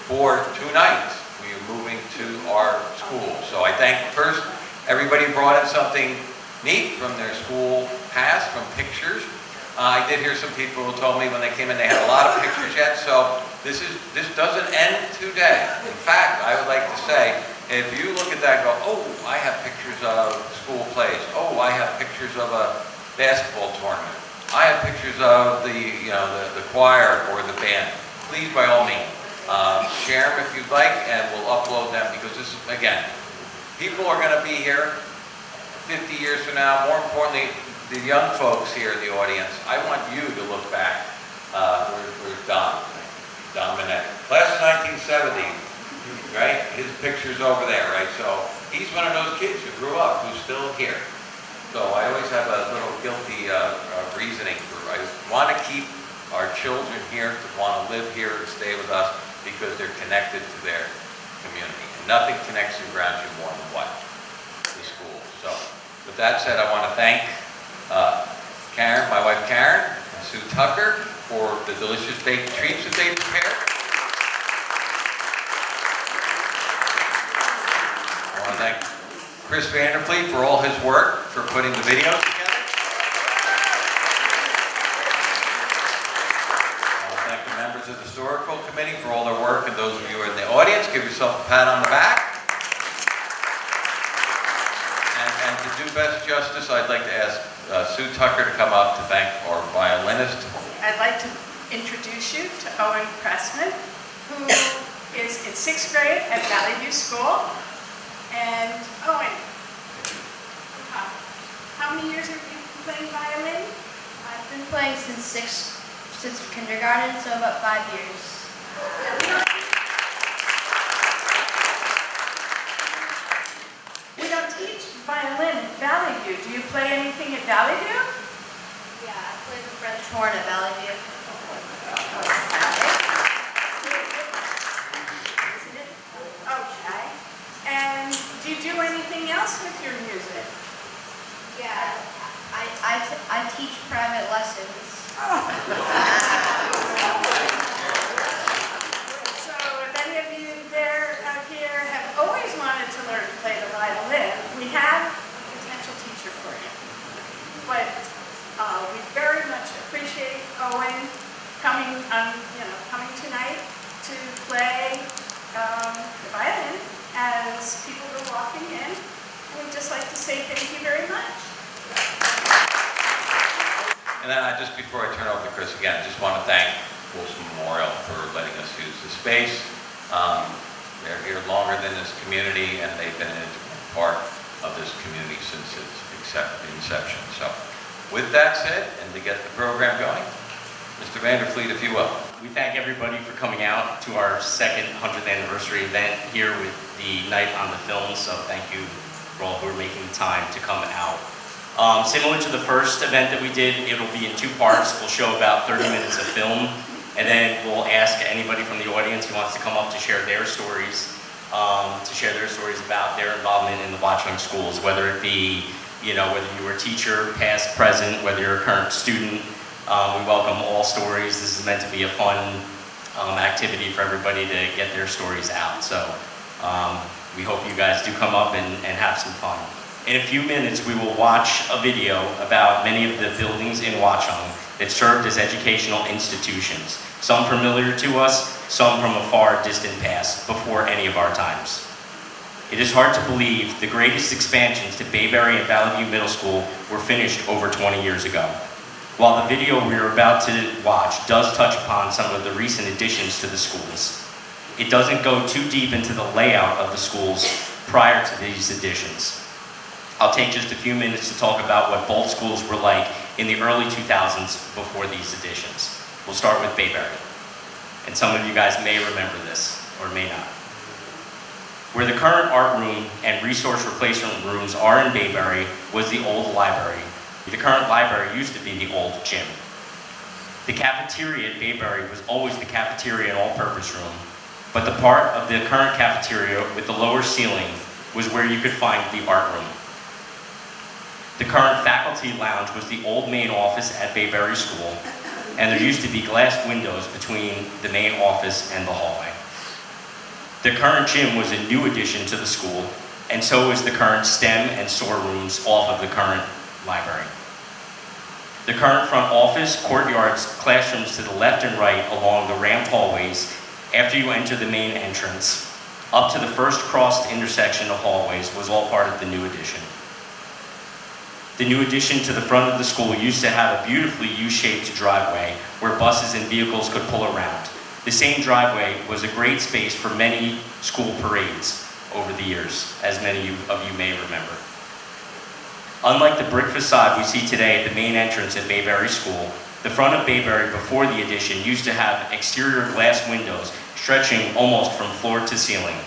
for 2 nights. We are moving to our school. So I thank first everybody brought in something neat from their school past, from pictures. I did hear some people who told me when they came in they had a lot of pictures yet, so this doesn't end today. In fact, I would like to say, if you look at that and go, oh, I have pictures of school plays. Oh, I have pictures of a basketball tournament. I have pictures of the choir or the band. Please, by all means, share them if you'd like, and we'll upload them, because this is, again, people are going to be here 50 years from now. More importantly, the young folks here in the audience, I want you to look back. Where's Don Minetti, class of 1970, right? His picture's over there, right? So he's one of those kids who grew up, who's still here. So I always have a little guilty reasoning for, I want to keep our children here, to want to live here and stay with us, because they're connected to their community. And nothing connects and grounds you more than what? The school. So with that said, I want to thank Karen, my wife Karen, and Sue Tucker for the delicious baked treats that they prepared. I want to thank Chris Vander for all his work for putting the videos together. I want to thank the members of the Historical Committee for all their work, and those of you in the audience, give yourself a pat on the back. And to do best justice, I'd like to ask Sue Tucker to come up to thank our violinist. I'd like to introduce you to Owen Pressman, who is in 6th grade at Valley View School. And Owen, how many years have you been playing violin? I've been playing since kindergarten, so about 5 years. We don't teach violin at Valley View. Do you play anything at Valley View? Yeah, I play the French horn at Valley View. Okay. And do you do anything else with your music? Yeah, I teach private lessons. So if any of you out here have always wanted to learn to play the violin, we have a potential teacher for you. But we very much appreciate Owen coming tonight to play the violin as people go walking in. And we'd just like to say thank you very much. And then just before I turn over to Chris again, I just want to thank Wilson Memorial for letting us use the space. They're here longer than this community, and they've been an integral part of this community since its inception. So with that said, and to get the program going, Mr. Vander, if you will. We thank everybody for coming out to our second 100th anniversary event here with the Night on the Film. So thank you for all who are making the time to come out. Similar to the first event that we did, it'll be in 2 parts. We'll show about 30 minutes of film, and then we'll ask anybody from the audience who wants to come up to share their stories, about their involvement in the Watchung schools, whether it be, whether you were a teacher, past, present, whether you're a current student. We welcome all stories. This is meant to be a fun activity for everybody to get their stories out. So we hope you guys do come up and have some fun. In a few minutes, we will watch a video about many of the buildings in Watchung that served as educational institutions. Some familiar to us, some from a far distant past, before any of our times. It is hard to believe the greatest expansions to Bayberry and Valley View Middle School were finished over 20 years ago. While the video we are about to watch does touch upon some of the recent additions to the schools, it doesn't go too deep into the layout of the schools prior to these additions. I'll take just a few minutes to talk about what both schools were like in the early 2000s before these additions. We'll start with Bayberry. And some of you guys may remember this, or may not. Where the current art room and resource replacement rooms are in Bayberry was the old library. The current library used to be the old gym. The cafeteria at Bayberry was always the cafeteria and all-purpose room, but the part of the current cafeteria with the lower ceiling was where you could find the art room. The current faculty lounge was the old main office at Bayberry School, and there used to be glass windows between the main office and the hallway. The current gym was a new addition to the school, and so is the current STEM and SOAR rooms off of the current library. The current front office, courtyards, classrooms to the left and right along the ramped hallways after you enter the main entrance, up to the first crossed intersection of hallways was all part of the new addition. The new addition to the front of the school used to have a beautifully U-shaped driveway where buses and vehicles could pull around. The same driveway was a great space for many school parades over the years, as many of you may remember. Unlike the brick facade we see today at the main entrance at Bayberry School, the front of Bayberry before the addition used to have exterior glass windows stretching almost from floor to ceiling.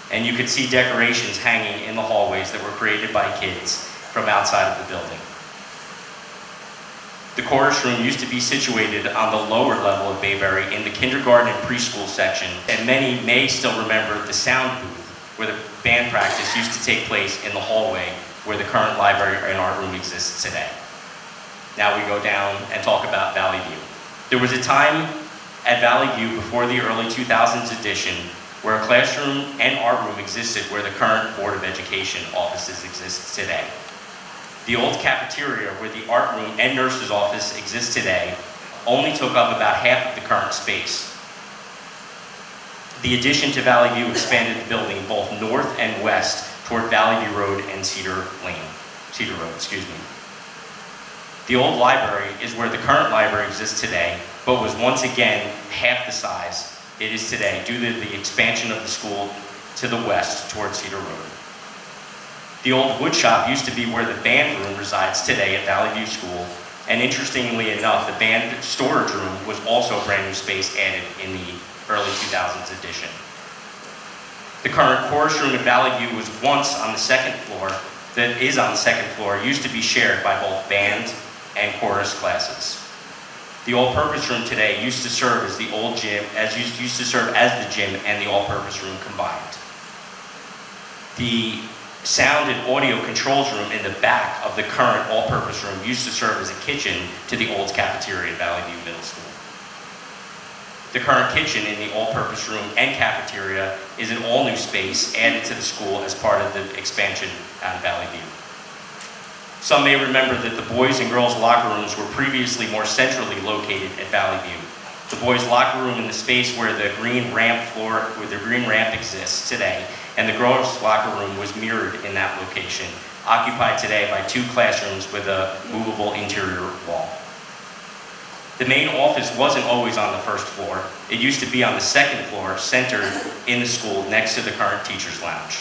And you could see decorations hanging in the hallways that were created by kids from outside of the building. The chorus room used to be situated on the lower level of Bayberry in the kindergarten and preschool section, and many may still remember the sound booth where the band practice used to take place in the hallway where the current library and art room exists today. Now we go down and talk about Valley View. There was a time at Valley View before the early 2000s edition where a classroom and art room existed where the current Board of Education offices exist today. The old cafeteria where the art room and nurse's office exists today only took up about half of the current space. The addition to Valley View expanded the building both north and west toward Valley View Road and Cedar Road. The old library is where the current library exists today, but was once again half the size it is today due to the expansion of the school to the west toward Cedar Road. The old wood shop used to be where the band room resides today at Valley View School, and interestingly enough, the band storage room was also a brand new space added in the early 2000s edition. The current chorus room at Valley View was once on the second floor, used to be shared by both band and chorus classes. The all-purpose room today used to serve as the old gym, used to serve as the gym and the all-purpose room combined. The sound and audio controls room in the back of the current all-purpose room used to serve as a kitchen to the old cafeteria at Valley View Middle School. The current kitchen in the all-purpose room and cafeteria is an all-new space added to the school as part of the expansion at Valley View. Some may remember that the boys and girls locker rooms were previously more centrally located at Valley View. The boys locker room in the space where the green ramp exists today, and the girls locker room was mirrored in that location, occupied today by 2 classrooms with a movable interior wall. The main office wasn't always on the first floor. It used to be on the second floor, centered in the school next to the current teacher's lounge.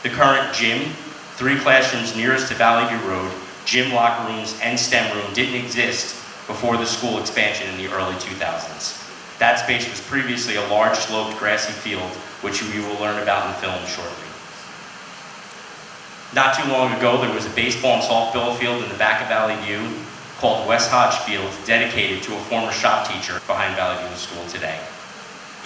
The current gym, 3 classrooms nearest to Valley View Road, gym locker rooms, and STEM room didn't exist before the school expansion in the early 2000s. That space was previously a large sloped grassy field, which we will learn about in film shortly. Not too long ago, there was a baseball and softball field in the back of Valley View called West Hodge Field, dedicated to a former shop teacher behind Valley View School today.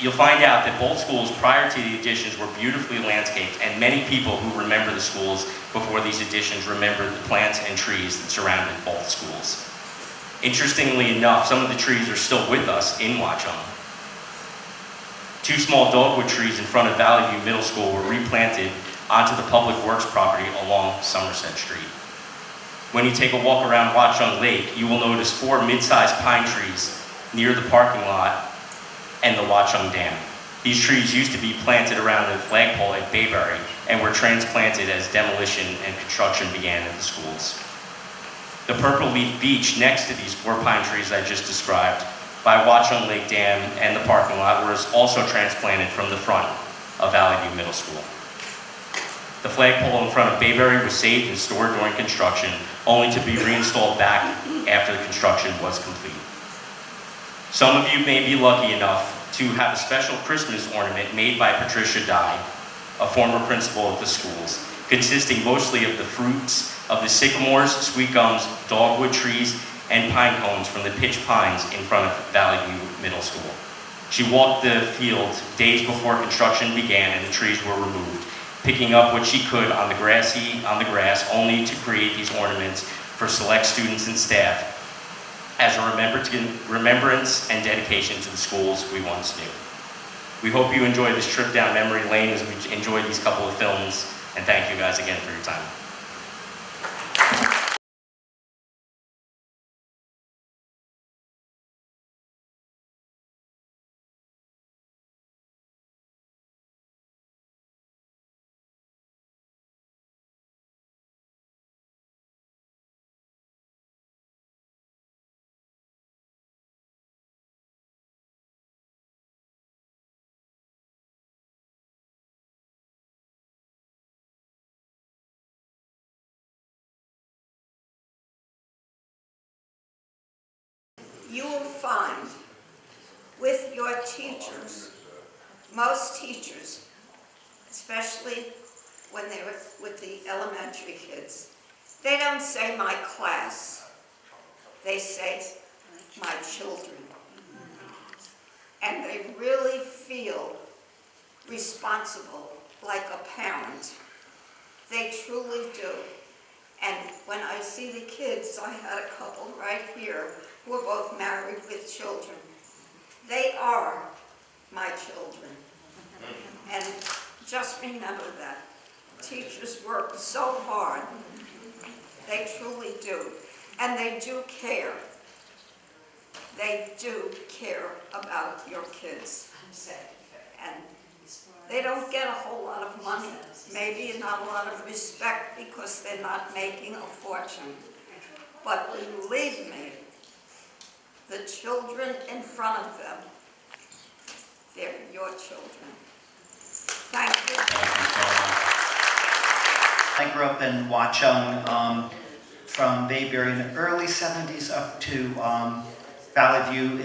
You'll find out that both schools prior to the additions were beautifully landscaped, and many people who remember the schools before these additions remember the plants and trees that surrounded both schools. Interestingly enough, some of the trees are still with us in Watchung. 2 small dogwood trees in front of Valley View Middle School were replanted onto the Public Works property along Somerset Street. When you take a walk around Watchung Lake, you will notice 4 mid-sized pine trees near the parking lot and the Watchung Dam. These trees used to be planted around the flagpole at Bayberry and were transplanted as demolition and construction began at the schools. The Purple Leaf Beach next to these 4 pine trees I just described by Watchung Lake Dam and the parking lot was also transplanted from the front of Valley View Middle School. The flagpole in front of Bayberry was saved and stored during construction, only to be reinstalled back after the construction was complete. Some of you may be lucky enough to have a special Christmas ornament made by Patricia Dye, a former principal of the schools, consisting mostly of the fruits of the sycamores, sweet gums, dogwood trees, and pine cones from the pitch pines in front of Valley View Middle School. She walked the field days before construction began and the trees were removed, picking up what she could on the grass, only to create these ornaments for select students and staff as a remembrance and dedication to the schools we once knew. We hope you enjoy this trip down memory lane as we enjoy these couple of films, and thank you guys again for your time. You will find with your teachers, most teachers, especially when they're with the elementary kids, they don't say my class, they say my children. And they really feel responsible like a parent. They truly do. And when I see the kids, I had a couple right here who are both married with children. They are my children. And just remember that. Teachers work so hard. They truly do. And they do care. They do care about your kids. And they don't get a whole lot of money, maybe not a lot of respect because they're not making a fortune. But believe me, the children in front of them, they're your children. Thank you. I grew up in Watchung from Bayberry in the early 70s up to Valley View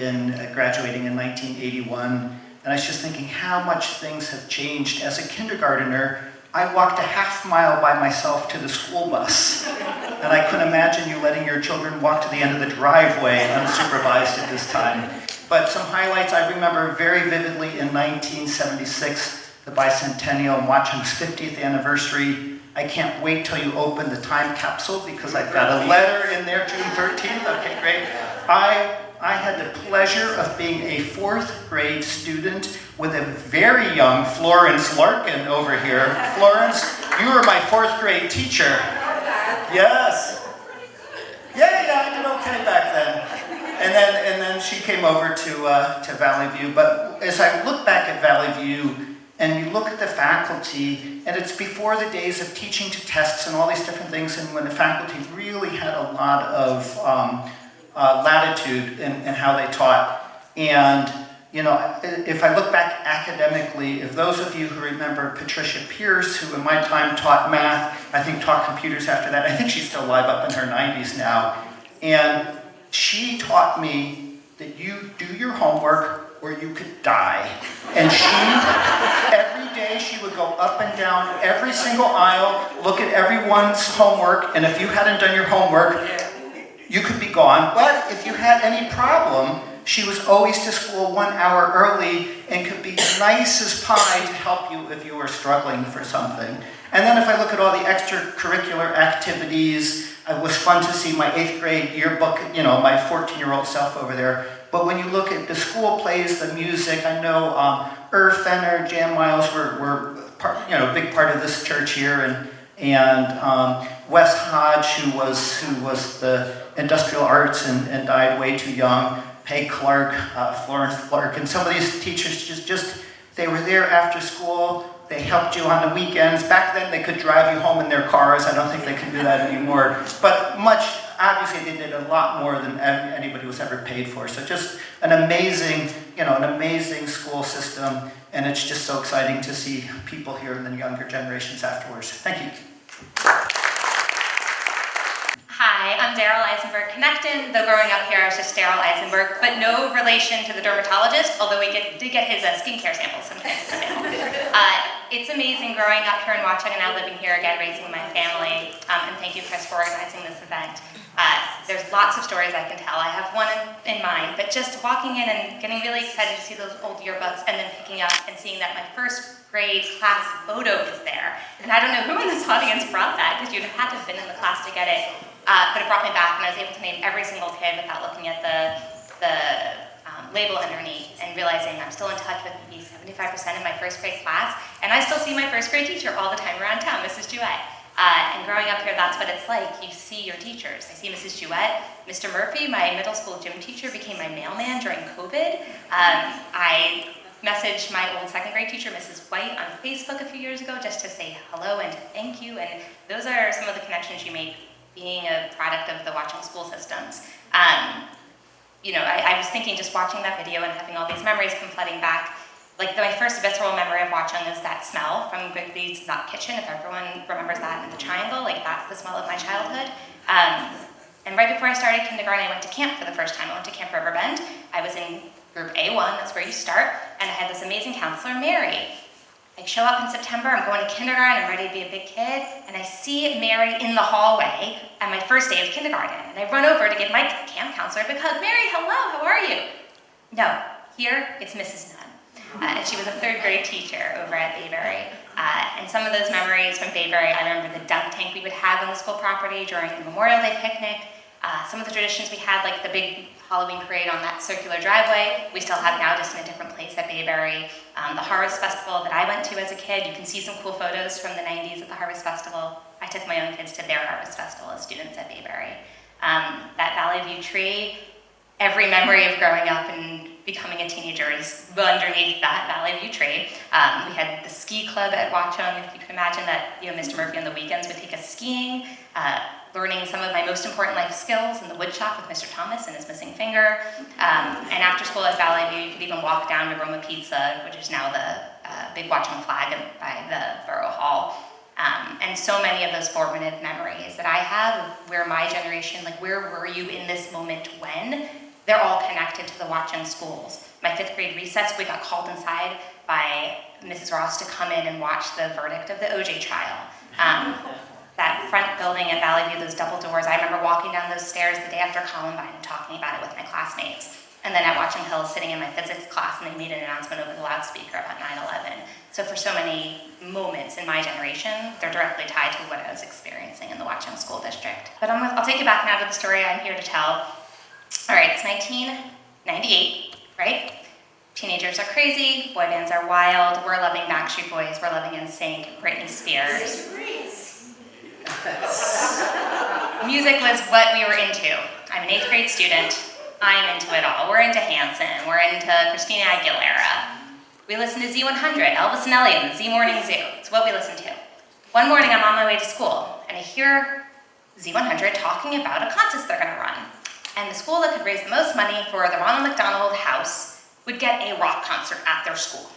graduating in 1981. And I was just thinking how much things have changed. As a kindergartner, I walked a half mile by myself to the school bus. And I couldn't imagine you letting your children walk to the end of the driveway unsupervised at this time. But some highlights I remember very vividly in 1976, the bicentennial and Watchung's 50th anniversary. I can't wait till you open the time capsule because I've got a letter in there, June 13th. Okay, great. I had the pleasure of being a 4th grade student with a very young Florence Larkin over here. Florence, you were my 4th grade teacher. Yes. Yeah, I did okay back then. And then she came over to Valley View. But as I look back at Valley View, and you look at the faculty, and it's before the days of teaching to tests and all these different things, and when the faculty really had a lot of latitude in how they taught. And, you know, if I look back academically, if those of you who remember Patricia Pierce, who in my time taught math, I think taught computers after that, I think she's still alive up in her 90s now, and she taught me that you do your homework or you could die. And every day she would go up and down every single aisle, look at everyone's homework, and if you hadn't done your homework, you could be gone. But if you had any problem, she was always to school 1 hour early and could be nice as pie to help you if you were struggling for something. And then if I look at all the extracurricular activities, it was fun to see my 8th grade yearbook, you know, my 14-year-old self over there. But when you look at the school plays, the music, I know Fenner, Jan Miles were part, you know, a big part of this church here, and Wes Hodge, who was the industrial arts and died way too young, Peg Clark, Florence Clark, and some of these teachers just they were there after school. They helped you on the weekends. Back then, they could drive you home in their cars. I don't think they can do that anymore. But obviously, they did a lot more than anybody was ever paid for. So just an amazing school system. And it's just so exciting to see people here in the younger generations afterwards. Thank you. Hi, I'm Daryl Eisenberg Connecton, though growing up here I was just Daryl Eisenberg, but no relation to the dermatologist, although we did get his skincare samples sometimes in the mail. It's amazing growing up here in Watchung and now living here again, raising my family, and thank you, Chris, for organizing this event. There's lots of stories I can tell. I have one in mind, but just walking in and getting really excited to see those old yearbooks and then picking up and seeing that my 1st grade class photo is there. And I don't know who in this audience brought that, because you'd have had to have been in the class to get it. But it brought me back, and I was able to name every single kid without looking at the label underneath and realizing I'm still in touch with maybe 75% of my first grade class, and I still see my first grade teacher all the time around town, Mrs. Jewett. And growing up here, that's what it's like. You see your teachers. I see Mrs. Jewett. Mr. Murphy, my middle school gym teacher, became my mailman during COVID. I messaged my old second grade teacher, Mrs. White, on Facebook a few years ago just to say hello and to thank you. And those are some of the connections you make being a product of the Watchung school systems. You know, I was thinking just watching that video and having all these memories come flooding back. Like my first visceral memory of Watchung is that smell from Grigby's Nut Kitchen, if everyone remembers that in the triangle, like that's the smell of my childhood. And right before I started kindergarten, I went to camp for the first time. I went to Camp Riverbend. I was in group A1, that's where you start, and I had this amazing counselor, Mary. I show up in September, I'm going to kindergarten, I'm ready to be a big kid, and I see Mary in the hallway at my first day of kindergarten. And I run over to give my camp counselor a big hug. Mary, hello, how are you? No, here it's Mrs. Nunn. And she was a third grade teacher over at Bayberry. And some of those memories from Bayberry, I remember the dunk tank we would have on the school property during the Memorial Day picnic. Some of the traditions we had, like the big Halloween parade on that circular driveway, we still have now, just in a different place at Bayberry. The Harvest Festival that I went to as a kid, you can see some cool photos from the 90s at the Harvest Festival. I took my own kids to their Harvest Festival as students at Bayberry. That Valley View tree, every memory of growing up and becoming a teenager is underneath that Valley View tree. We had the ski club at Watchung. If you can imagine that, you know, Mr. Murphy on the weekends would take us skiing, learning some of my most important life skills in the wood shop with Mr. Thomas and his missing finger. And after school at Valley View, you could even walk down to Roma Pizza, which is now the big Watchung flag by the Borough Hall. And so many of those formative memories that I have, where my generation, like where were you in this moment when? They're all connected to the Watchung schools. My 5th grade recess, we got called inside by Mrs. Ross to come in and watch the verdict of the OJ trial. That front building at Valley View, those double doors, I remember walking down those stairs the day after Columbine and talking about it with my classmates. And then at Watchung Hill, sitting in my physics class, and they made an announcement over the loudspeaker about 9/11. So for so many moments in my generation, they're directly tied to what I was experiencing in the Watchung School District. But I'll take you back now to the story I'm here to tell. All right, it's 1998, right? Teenagers are crazy, boy bands are wild, we're loving Backstreet Boys, we're loving NSYNC, Britney Spears. Music was what we were into. I'm an 8th grade student, I'm into it all. We're into Hanson, we're into Christina Aguilera. We listen to Z100, Elvis and Elliot, and Z Morning Zoo. It's what we listen to. One morning I'm on my way to school, and I hear Z100 talking about a contest they're gonna run. And the school that could raise the most money for the Ronald McDonald House would get a rock concert at their school.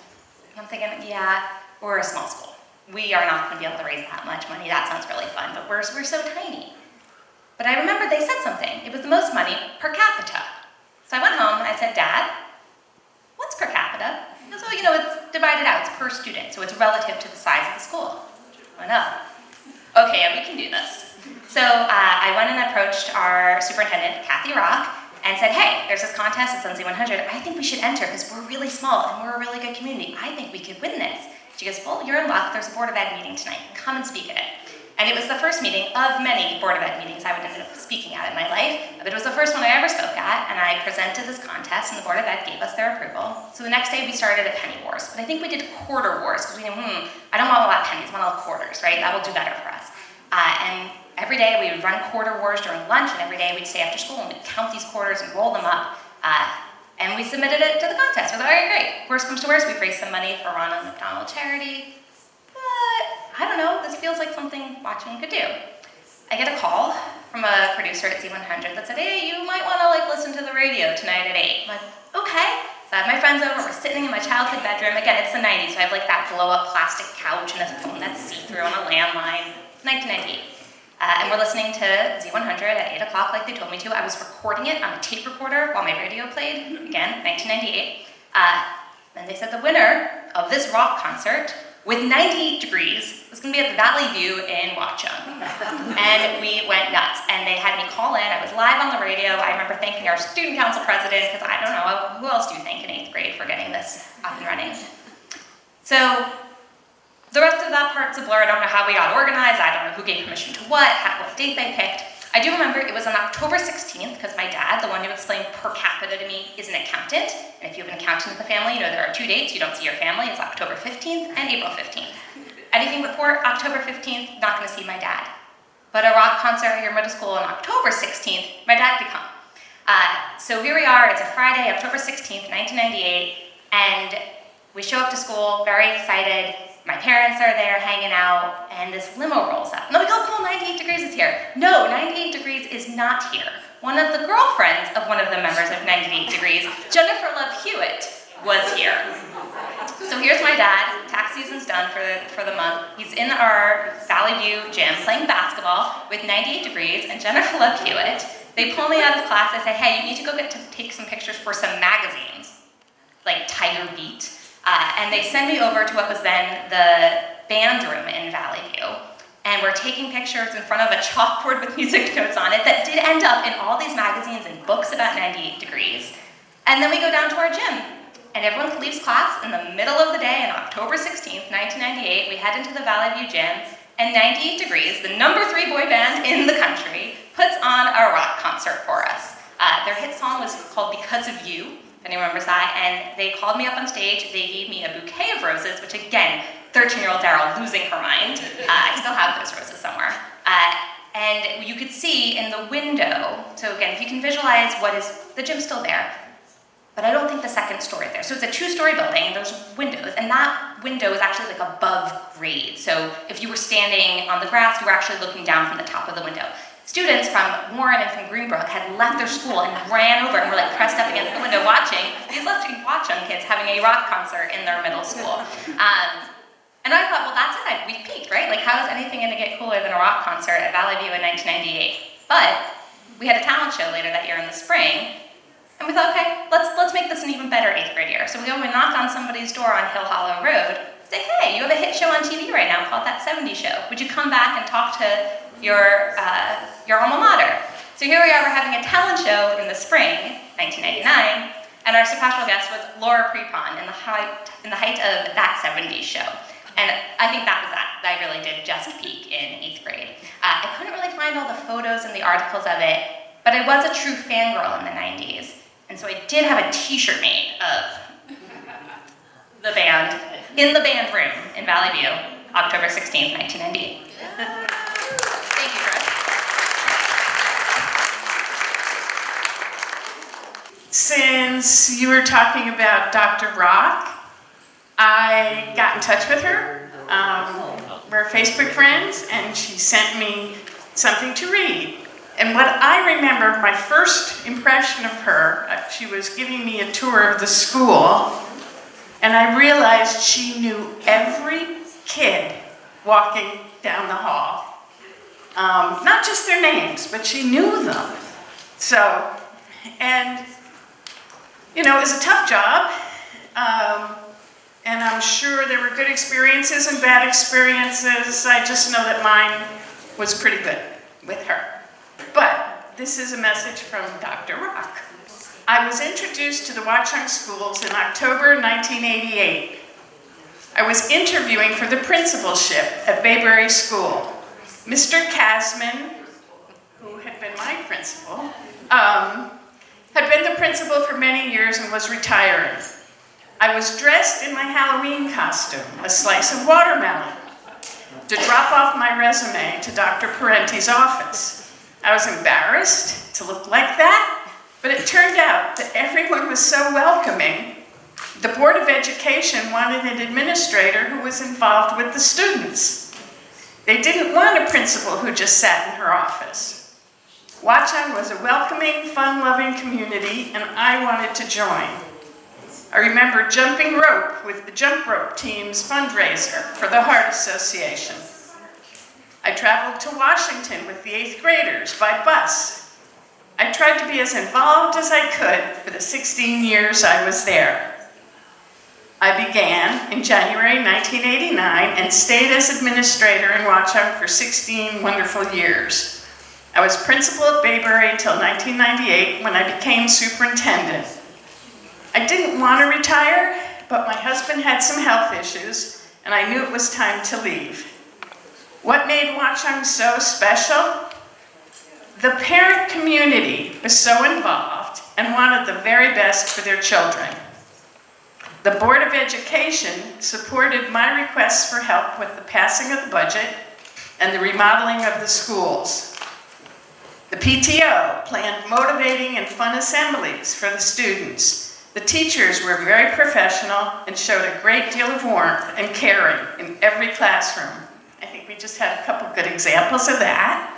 And I'm thinking, yeah, we're a small school. We are not gonna be able to raise that much money. That sounds really fun, but we're so tiny. But I remember they said something. It was the most money per capita. So I went home and I said, Dad, what's per capita? He goes, well, you know, it's divided out, it's per student, so it's relative to the size of the school. I went, oh, okay, yeah, we can do this. So I went and approached our superintendent, Kathy Rock, and said, hey, there's this contest, it's on Z100. I think we should enter because we're really small and we're a really good community. I think we could win this. She goes, well, you're in luck. There's a Board of Ed meeting tonight. Come and speak at it. And it was the first meeting of many Board of Ed meetings I would end up speaking at in my life. But it was the first one I ever spoke at, and I presented this contest, and the Board of Ed gave us their approval. So the next day we started at penny wars. But I think we did quarter wars because we knew, I don't want all that pennies, I want all quarters, right? That will do better for us. And every day we would run quarter wars during lunch, and every day we'd stay after school and we'd count these quarters and roll them up. And we submitted it to the contest. We're like, all right, great. Worst comes to worst, we've raised some money for Ronald McDonald Charity. But I don't know, this feels like something Watchung could do. I get a call from a producer at Z100 that said, hey, you might want to listen to the radio tonight at 8. I'm like, okay. So I have my friends over, we're sitting in my childhood bedroom. Again, it's the 90s, so I have that blow-up plastic couch and a phone that's see-through on a landline. 1998. And we're listening to Z100 at 8 o'clock like they told me to. I was recording it on a tape recorder while my radio played. Again, 1998. And they said the winner of this rock concert with 98 degrees was going to be at the Valley View in Watchung. And we went nuts. And they had me call in. I was live on the radio. I remember thanking our student council president, because I don't know, who else do you thank in 8th grade for getting this up and running? So the rest of that part's a blur. I don't know how we got organized. I don't know who gave permission to what date they picked. I do remember it was on October 16th because my dad, the one who explained per capita to me, is an accountant. And if you have an accountant in the family, you know there are 2 dates you don't see your family. It's October 15th and April 15th. Anything before October 15th, not going to see my dad. But a rock concert at your middle school on October 16th, my dad could come. So here we are, it's a Friday, October 16th, 1998, and we show up to school, very excited. My parents are there hanging out, and this limo rolls up. And then we go, cool, 98 Degrees is here. No, 98 Degrees is not here. One of the girlfriends of one of the members of 98 Degrees, Jennifer Love Hewitt, was here. So here's my dad, tax season's done for the month. He's in our Valley View gym playing basketball with 98 Degrees and Jennifer Love Hewitt. They pull me out of class, they say, hey, you need to go take some pictures for some magazines, like Tiger Beat. And they send me over to what was then the band room in Valley View. And we're taking pictures in front of a chalkboard with music notes on it that did end up in all these magazines and books about 98 Degrees. And then we go down to our gym. And everyone leaves class in the middle of the day on October 16th, 1998. We head into the Valley View gym, and 98 Degrees, the #3 boy band in the country, puts on a rock concert for us. Their hit song was called Because of You, if anyone remembers that, and they called me up on stage. They gave me a bouquet of roses, which again, 13-year-old Daryl losing her mind. I still have those roses somewhere. And you could see in the window, so again, if you can visualize the gym's still there, but I don't think the second story is there. So it's a 2-story building, and there's windows, and that window is actually like above grade. So if you were standing on the grass, you were actually looking down from the top of the window. Students from Warren and from Greenbrook had left their school and ran over and were like pressed up against the window watching these Watchung kids having a rock concert in their middle school. And I thought, well, that's it, we've peaked, right? Like, how is anything gonna get cooler than a rock concert at Valley View in 1998? But we had a talent show later that year in the spring, and we thought, okay, let's make this an even better 8th grade year. So we go and knock on somebody's door on Hill Hollow Road, say, hey, you have a hit show on TV right now called That 70s Show. Would you come back and talk to your alma mater? So here we are, we're having a talent show in the spring, 1999, and our pastoral guest was Laura Prepon in the height of That 70s Show. And I think that was that. I really did just peak in 8th grade. I couldn't really find all the photos and the articles of it, but I was a true fangirl in the 90s. And so I did have a t-shirt made of the band in the band room in Valley View, October 16th, 1998. Thank you, Chris. Since you were talking about Dr. Rock, I got in touch with her. We're Facebook friends, and she sent me something to read. And what I remember, my first impression of her, she was giving me a tour of the school, and I realized she knew every kid walking down the hall. Not just their names, but she knew them. So, and, you know, it was a tough job, and I'm sure there were good experiences and bad experiences. I just know that mine was pretty good with her. But this is a message from Dr. Rock. I was introduced to the Watchung schools in October 1988. I was interviewing for the principalship at Bayberry School. Mr. Kasman, who had been my principal, had been the principal for many years and was retiring. I was dressed in my Halloween costume, a slice of watermelon, to drop off my resume to Dr. Parenti's office. I was embarrassed to look like that, but it turned out that everyone was so welcoming. The Board of Education wanted an administrator who was involved with the students. They didn't want a principal who just sat in her office. Watchung was a welcoming, fun-loving community, and I wanted to join. I remember jumping rope with the jump rope team's fundraiser for the Heart Association. I traveled to Washington with the 8th graders by bus. I tried to be as involved as I could for the 16 years I was there. I began in January 1989 and stayed as administrator in Watchung for 16 wonderful years. I was principal at Bayberry until 1998 when I became superintendent. I didn't want to retire, but my husband had some health issues, and I knew it was time to leave. What made Watchung so special? The parent community was so involved and wanted the very best for their children. The Board of Education supported my requests for help with the passing of the budget and the remodeling of the schools. The PTO planned motivating and fun assemblies for the students. The teachers were very professional and showed a great deal of warmth and caring in every classroom. I think we just had a couple good examples of that.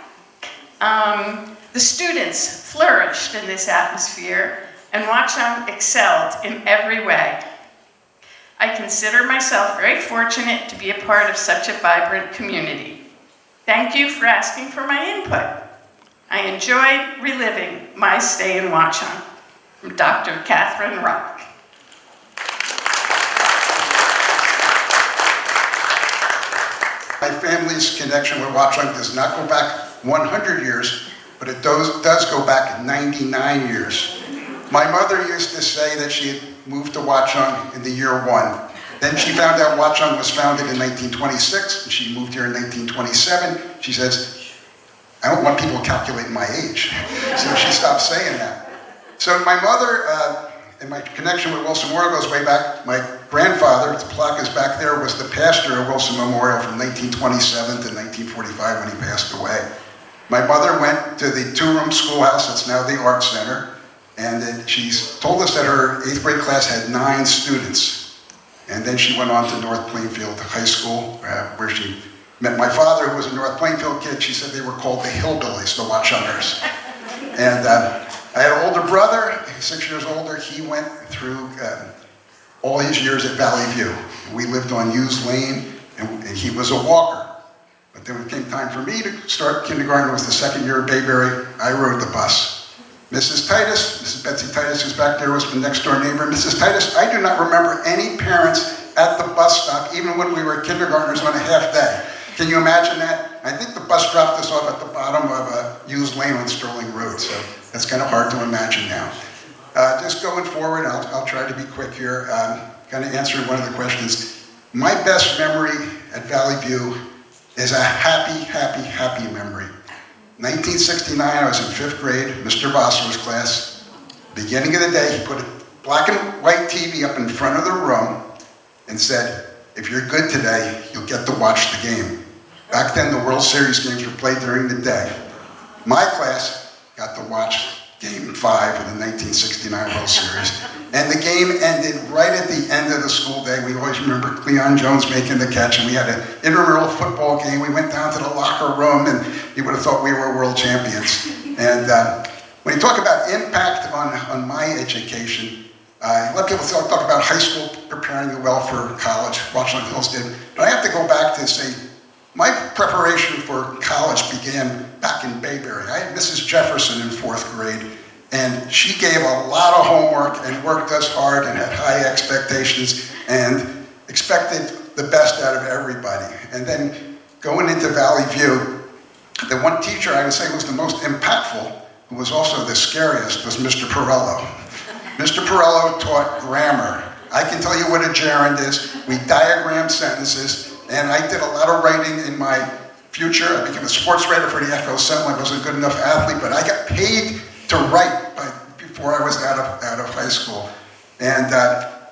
The students flourished in this atmosphere, and Watchung excelled in every way. I consider myself very fortunate to be a part of such a vibrant community. Thank you for asking for my input. I enjoyed reliving my stay in Watchung. From Dr. Catherine Rock. My family's connection with Watchung does not go back 100 years, but it does go back 99 years. My mother used to say that she had moved to Watchung in the year 1. Then she found out Watchung was founded in 1926, and she moved here in 1927. She says, I don't want people calculating my age. So she stopped saying that. So my mother, and my connection with Wilson Memorial goes way back. My grandfather, the plaque is back there, was the pastor of Wilson Memorial from 1927 to 1945 when he passed away. My mother went to the two-room schoolhouse, that's now the Art Center, and then she's told us that her 8th grade class had 9 students. And then she went on to North Plainfield High School, where she met my father, who was a North Plainfield kid. She said they were called the Hillbillies, the Watchungers. And I had an older brother, 6 years older. He went through all his years at Valley View. We lived on Hughes Lane, and he was a walker. But then it came time for me to start kindergarten. It was the second year of Bayberry. I rode the bus. Mrs. Titus, Mrs. Betsy Titus, who's back there, was the next door neighbor. Mrs. Titus, I do not remember any parents at the bus stop, even when we were kindergartners on a half day. Can you imagine that? I think the bus dropped us off at the bottom of Hughes Lane on Sterling Road, so that's kind of hard to imagine now. Just going forward, I'll try to be quick here, kind of answering one of the questions. My best memory at Valley View is a happy memory. 1969, I was in 5th grade, Mr. Vossler's class. Beginning of the day, he put a black and white TV up in front of the room and said, if you're good today, you'll get to watch the game. Back then, the World Series games were played during the day. My class got to watch Game 5 of the 1969 World Series. And the game ended right at the end of the school day. We always remember Cleon Jones making the catch, and we had an intramural football game. We went down to the locker room, and you would have thought we were world champions. And when you talk about impact on my education, a lot of people talk about high school preparing you well for college. Watchung Hills did. But I have to go back to say, my preparation for college began back in Bayberry. I had Mrs. Jefferson in 4th grade, and she gave a lot of homework and worked us hard and had high expectations and expected the best out of everybody. And then going into Valley View, the one teacher I would say was the most impactful, who was also the scariest, was Mr. Perello. Mr. Perello taught grammar. I can tell you what a gerund is. We diagrammed sentences, and I did a lot of writing in my future. I became a sports writer for the Echo Sentinel. I wasn't a good enough athlete, but I got paid to write before I was out of high school. And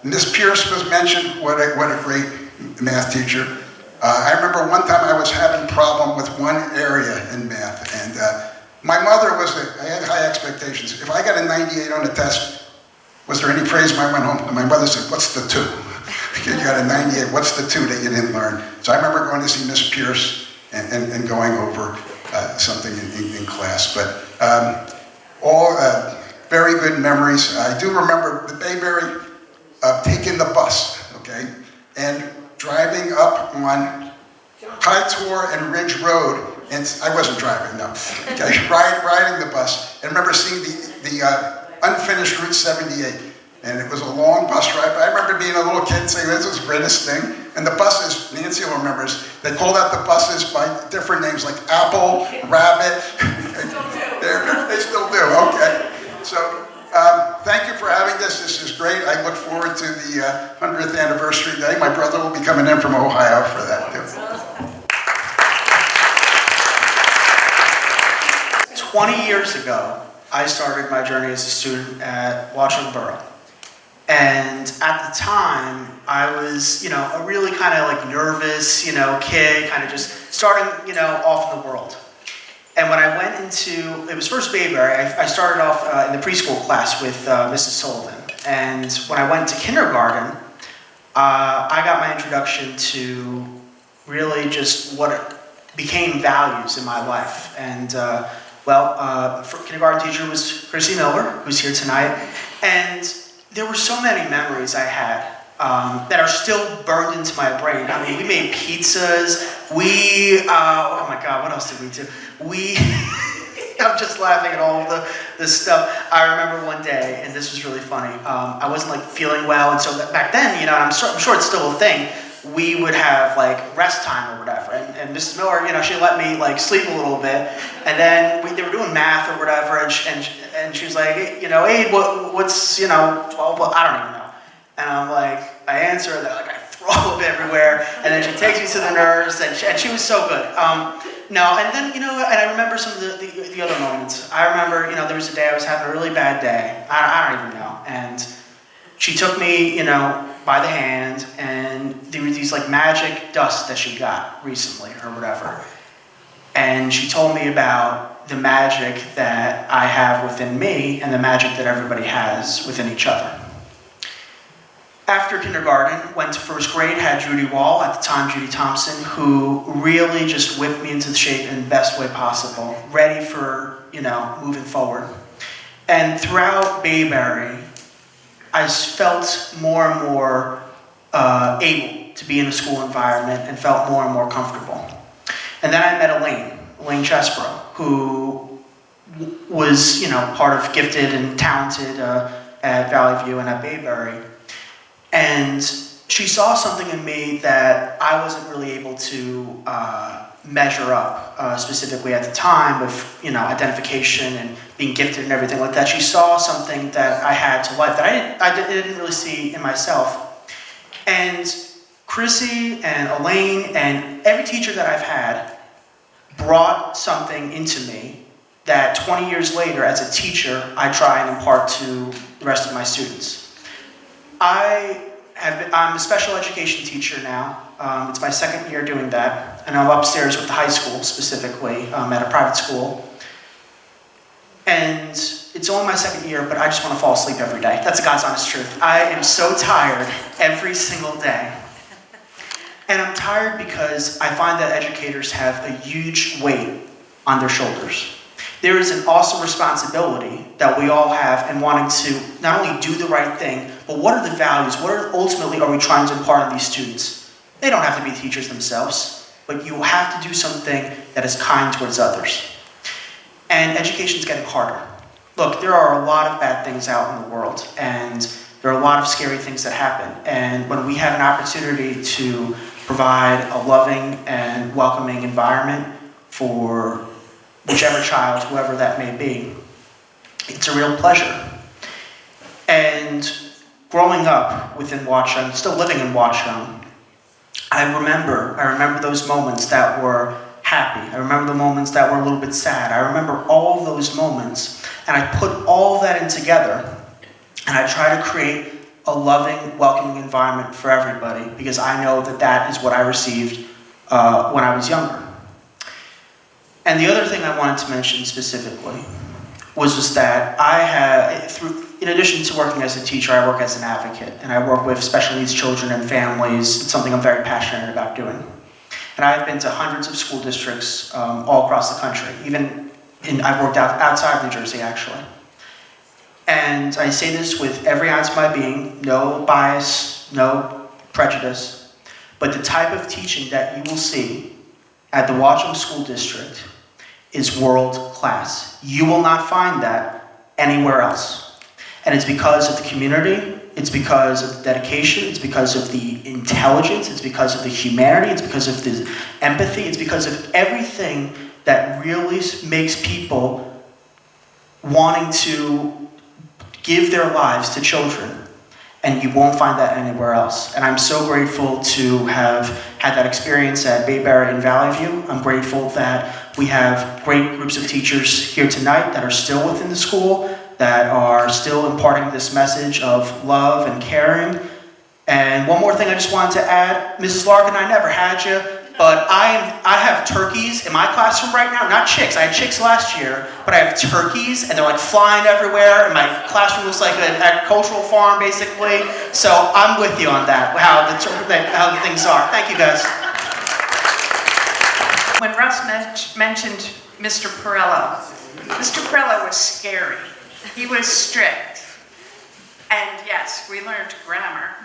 Miss Pierce was mentioned. What a great math teacher. I remember one time I was having a problem with one area in math, and my mother I had high expectations. If I got a 98 on the test, was there any praise when I went home? And my mother said, what's the 2? You got a 98, what's the 2 that you didn't learn? So I remember going to see Miss Pierce and going over something in class. But all very good memories. I do remember the Bayberry taking the bus, okay, and driving up on High Tor and Ridge Road, and I wasn't driving, no, okay, riding the bus, and I remember seeing the unfinished Route 78, and it was a long bus ride, but I remember being a little kid saying this was the greatest thing, and the buses, Nancy will remembers, they called out the buses by different names like Apple, Rabbit. They still do, okay. So, thank you for having this. This is great. I look forward to the 100th anniversary day. My brother will be coming in from Ohio for that, too. 20 years ago, I started my journey as a student at Watchung Borough. And at the time, I was, a really kind of like nervous, kid, kind of just starting, off in the world. And when I went into, it was first Bayberry, I started off in the preschool class with Mrs. Sullivan. And when I went to kindergarten, I got my introduction to really just what became values in my life. And kindergarten teacher was Chrissy Miller, who's here tonight. And there were so many memories I had that are still burned into my brain. I mean, we made pizzas. Oh my God, what else did we do? I'm just laughing at all of this stuff. I remember one day, and this was really funny. I wasn't like feeling well, and so back then, and I'm sure it's still a thing. We would have like rest time or whatever, and Mrs. Miller, she let me like sleep a little bit, and then they were doing math or whatever, and she was like, Aid, what's I don't even know, and I'm like, I answer, and like I throw up everywhere, and then she takes me to the nurse, and she was so good. No, and then, and I remember some of the other moments. I remember, there was a day I was having a really bad day. I don't even know. And she took me, by the hand, and there were these like magic dust that she got recently or whatever. And she told me about the magic that I have within me and the magic that everybody has within each other. After kindergarten, went to first grade, had Judy Wall, at the time Judy Thompson, who really just whipped me into shape in the best way possible, ready for, moving forward. And throughout Bayberry, I felt more and more able to be in a school environment and felt more and more comfortable. And then I met Elaine Chesbrough, who was, part of gifted and talented at Valley View and at Bayberry. And she saw something in me that I wasn't really able to measure up, specifically at the time with, identification and being gifted and everything like that. She saw something that I had to life that I didn't really see in myself. And Chrissy and Elaine and every teacher that I've had brought something into me that 20 years later, as a teacher, I try and impart to the rest of my students. I'm a special education teacher now. It's my second year doing that, and I'm upstairs with the high school specifically at a private school. And it's only my second year, but I just want to fall asleep every day. That's the God's honest truth. I am so tired every single day. And I'm tired because I find that educators have a huge weight on their shoulders. There is an awesome responsibility that we all have in wanting to not only do the right thing, but what are the values? Ultimately are we trying to impart on these students? They don't have to be teachers themselves, but you have to do something that is kind towards others. And education's getting harder. Look, there are a lot of bad things out in the world, and there are a lot of scary things that happen. And when we have an opportunity to provide a loving and welcoming environment for whichever child, whoever that may be, it's a real pleasure. And growing up within Watchung, still living in Watchung, I remember those moments that were happy. I remember the moments that were a little bit sad. I remember all of those moments, and I put all of that in together, and I try to create a loving, welcoming environment for everybody, because I know that that is what I received when I was younger. And the other thing I wanted to mention specifically was just that in addition to working as a teacher, I work as an advocate, and I work with special needs children and families. It's something I'm very passionate about doing. And I've been to hundreds of school districts all across the country. I've worked outside of New Jersey, actually. And I say this with every ounce of my being, no bias, no prejudice, but the type of teaching that you will see at the Watchung School District is world class. You will not find that anywhere else. And it's because of the community, it's because of the dedication, it's because of the intelligence, it's because of the humanity, it's because of the empathy, it's because of everything that really makes people wanting to give their lives to children. And you won't find that anywhere else. And I'm so grateful to have had that experience at Bayberry and Valley View. I'm grateful that we have great groups of teachers here tonight that are still within the school, that are still imparting this message of love and caring. And one more thing I just wanted to add, Mrs. Larkin, I never had you, but I have turkeys in my classroom right now, not chicks. I had chicks last year, but I have turkeys, and they're like flying everywhere, and my classroom looks like an agricultural farm, basically. So I'm with you on that, how the things are. Thank you, guys. When Russ mentioned Mr. Perello was scary. He was strict. And yes, we learned grammar.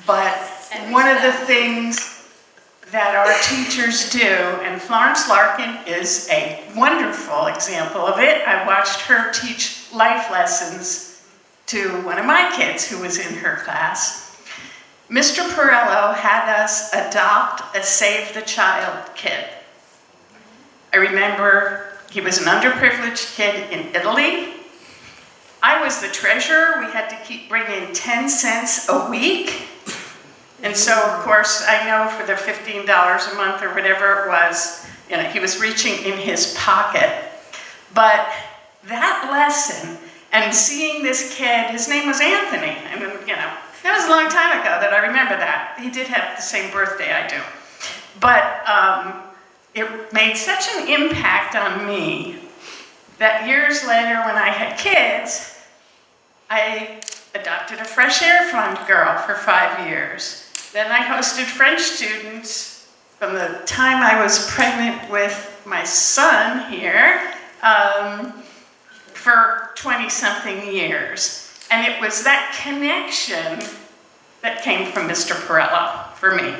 But one of the things that our teachers do, and Florence Larkin is a wonderful example of it. I watched her teach life lessons to one of my kids who was in her class. Mr. Perello had us adopt a Save the Child kid. I remember he was an underprivileged kid in Italy. I was the treasurer. We had to keep bringing 10 cents a week. And so, of course, I know for the $15 a month or whatever it was, he was reaching in his pocket. But that lesson and seeing this kid, his name was Anthony. I mean, that was a long time ago that I remember that. He did have the same birthday I do. But it made such an impact on me that years later when I had kids, I adopted a Fresh Air Fund girl for 5 years. Then I hosted French students from the time I was pregnant with my son here for 20-something years. And it was that connection that came from Mr. Perello for me.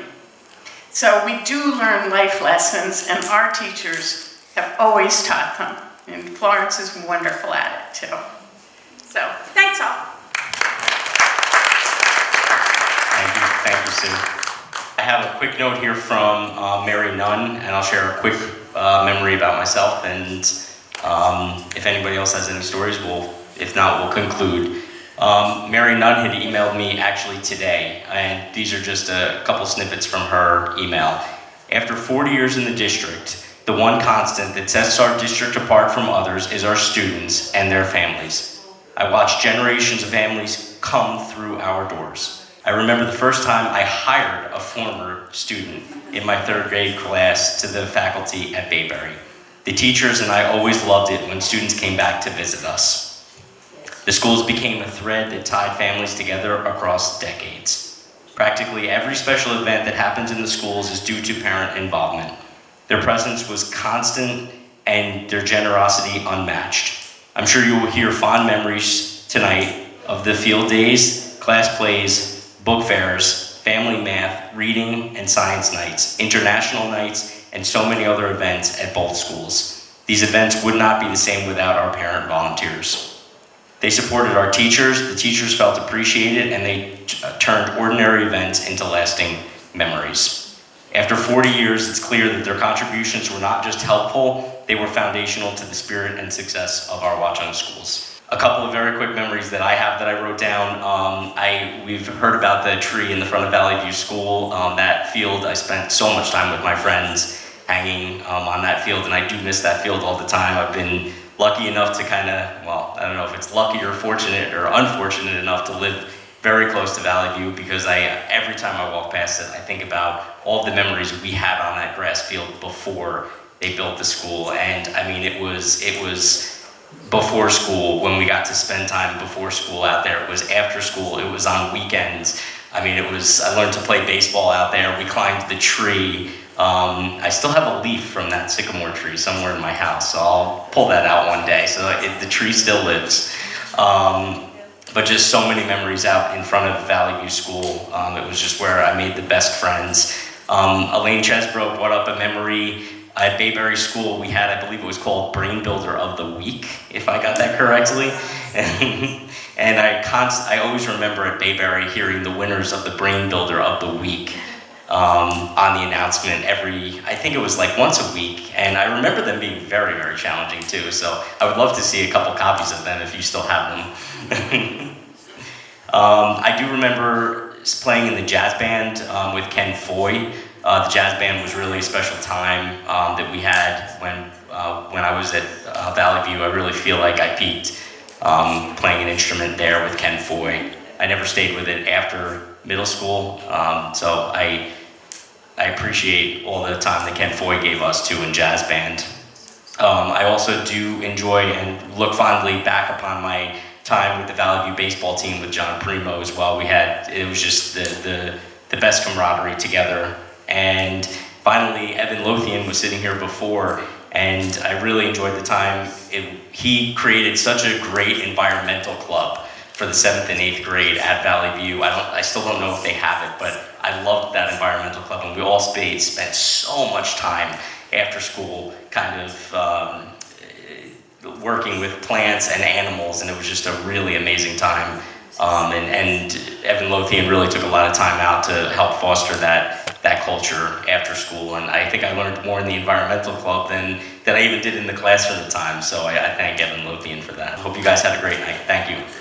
So we do learn life lessons, and our teachers have always taught them. And Florence is wonderful at it, too. So, thanks all. Thank you, Sue. I have a quick note here from Mary Nunn, and I'll share a quick memory about myself, and if anybody else has any stories, if not, we'll conclude. Mary Nunn had emailed me actually today, and these are just a couple snippets from her email. After 40 years in the district, the one constant that sets our district apart from others is our students and their families. I watched generations of families come through our doors. I remember the first time I hired a former student in my 3rd grade class to the faculty at Bayberry. The teachers and I always loved it when students came back to visit us. The schools became a thread that tied families together across decades. Practically every special event that happens in the schools is due to parent involvement. Their presence was constant and their generosity unmatched. I'm sure you will hear fond memories tonight of the field days, class plays, book fairs, family math, reading, and science nights, international nights, and so many other events at both schools. These events would not be the same without our parent volunteers. They supported our teachers, the teachers felt appreciated, and they turned ordinary events into lasting memories. After 40 years, it's clear that their contributions were not just helpful, they were foundational to the spirit and success of our Watchung schools. A couple of very quick memories that I have that I wrote down. We've heard about the tree in the front of Valley View School. That field, I spent so much time with my friends hanging on that field, and I do miss that field all the time. I've been lucky enough to I don't know if it's lucky or fortunate or unfortunate enough to live very close to Valley View, because every time I walk past it, I think about all the memories we had on that grass field before they built the school. And I mean, it was before school, when we got to spend time before school out there. It was after school, it was on weekends. I mean, I learned to play baseball out there. We climbed the tree. I still have a leaf from that sycamore tree somewhere in my house, so I'll pull that out one day. So the tree still lives. But just so many memories out in front of Valley View School. It was just where I made the best friends. Elaine Chesbro brought up a memory. At Bayberry School, we had, I believe it was called Brain Builder of the Week, if I got that correctly. And I always remember at Bayberry hearing the winners of the Brain Builder of the Week on the announcement I think it was like once a week. And I remember them being very, very challenging too. So I would love to see a couple copies of them if you still have them. I do remember playing in the jazz band with Ken Foy. The jazz band was really a special time that we had when I was at Valley View. I really feel like I peaked playing an instrument there with Ken Foy. I never stayed with it after middle school, so I appreciate all the time that Ken Foy gave us too in jazz band. I also do enjoy and look fondly back upon my time with the Valley View baseball team with John Primo as well. It was just the best camaraderie together. And finally, Evan Lothian was sitting here before, and I really enjoyed the time. He created such a great environmental club for the 7th and 8th grade at Valley View. I still don't know if they have it, but I loved that environmental club, and we all spent so much time after school kind of working with plants and animals, and it was just a really amazing time. And Evan Lothian really took a lot of time out to help foster that culture after school, and I think I learned more in the environmental club than I even did in the class for the time, so I thank Evan Lothian for that. I hope you guys had a great night. Thank you.